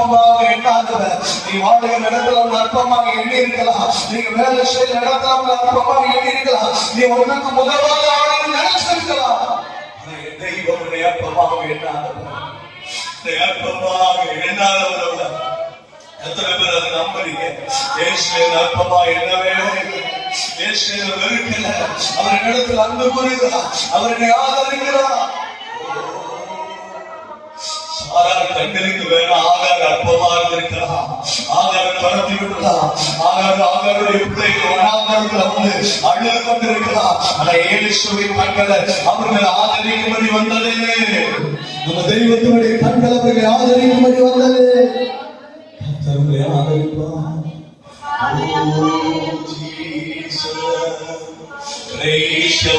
அற்பமாக எண்ணாதவர். நீ வாழுகிற இடத்துல அவங்க அற்பமாக எண்ணி இருக்கலாம். நீங்க வேலை செய்யற இடத்துல அவங்க அற்பமாக எண்ணி இருக்கலாம். நீ ஒன்றுக்கு முதல்வாக அவனை நினைச்சிருக்கலாம். தெய்வம் உன்னை அற்பமாக எண்ணாதவர். அற்பமாக எண்ணாதவர். எத்தனை பேர் அதை நம்புறீங்க? இயேசுவின் அற்பமா எண்ணவே இயேசுவை வெறுக்கல. அவரின் இடத்தில் அன்பு கூறுகிறார். அவரை ஆதரிக்கிறார். கண்களுக்கு வேணும் ஆகார அற்பமா இருந்திருக்கலாம். ஆகார கடத்தி விடலாம். ஆகாருடைய பிள்ளைகள் வனாந்தரத்துல வந்து அழுது கொண்டிருக்கலாம். ஆனா இயேசுவின் கண்களை அவர்கள் ஆதரிக்கும்படி வந்தது. நம்ம தெய்வத்தினுடைய கண்கள் அவர்களை ஆதரிக்கும்படி வந்தது. அவர்களை ஆதரிப்பான்.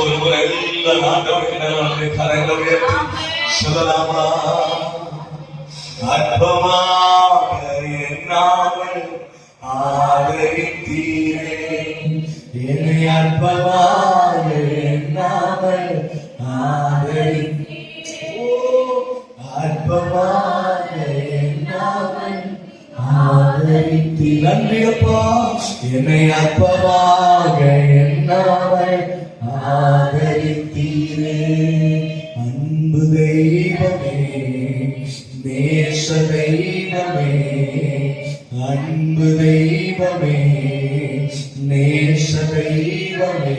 ஒரு முறை எல்லா ஆண்டவருக்கு கரங்களை உயர்த்தி சொல்லலாமா? அற்பமாக எண்ணாமல் ஆதரித்தீரே, என்னை அற்பமாக எண்ணாமல் அற்பமாக எண்ணாமல் ஆதரித்தீ. நன்றி அப்பா. என்னை அற்பமாக எண்ணாமல் ஆதரித்தீரே. அன்பு தெய்வமே, நேச தெய்வமே, அன்பு தெய்வமே, நேச தெய்வமே,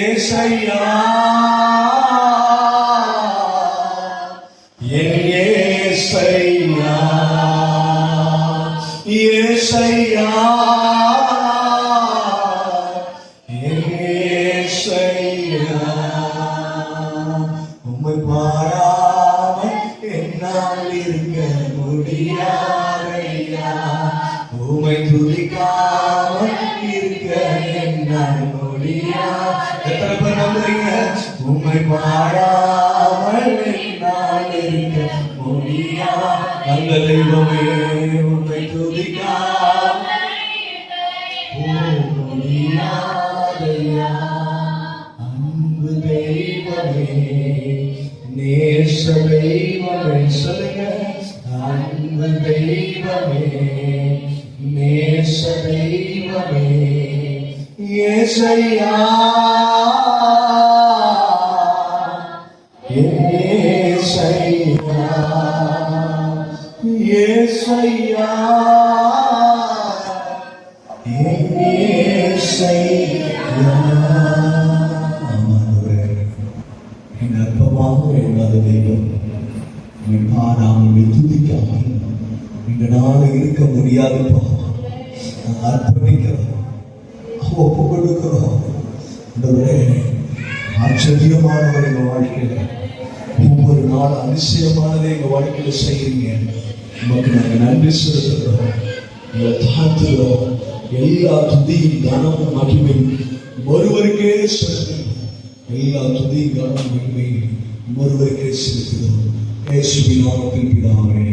ஏசையா, என் ஏசையா, ஏசையா, ஏசையா, உம்மை பாராமல் என்னால் இருக்க முடியாதையா, உம்மை துதிக்காமல் இருக்க என்னால் முடியா. எத்தனை பேர் நம்புறீங்க? உம்மை பாராமல் என்னால் இருக்க முடியா. அந்த தெய்வமே, உம்மை துதிக்காமல் முடியாதையா. அன்பு தெய்வமே, நேச தெய்வமே, சொல்லுங்க. அன்பு தெய்வமே, நேச தெய்வமே, ஏசையா, ஏசையா, ஏசையா, ஏசையா. என் அற்பமாக எண்ணாத தெய்வம், பாடாமல் துதிக்காமல் எங்களால இருக்க முடியாதுப்பா. நாங்கள் அர்ப்பணிக்கிறோம், ஒப்பு கொடுக்கிறோம். ஆச்சரியமானவர் எங்க வாழ்க்கையில, ஒவ்வொரு நாள் அதிசயமானதை எங்க வாழ்க்கையில செய்யுங்க. நமக்கு நாங்கள் நன்றி செலுத்துகிறோம், தாழ்த்துகிறோம். எல்லா துதியும் கனமும் மகிமையும் ஒருவருக்கே செலுத்துகிறோம். எல்லா துதியும் கனமும் மகிமையும் ஒருவருக்கே செலுத்துகிறோம். இயேசுவின் நாமத்தில் பிதாவே.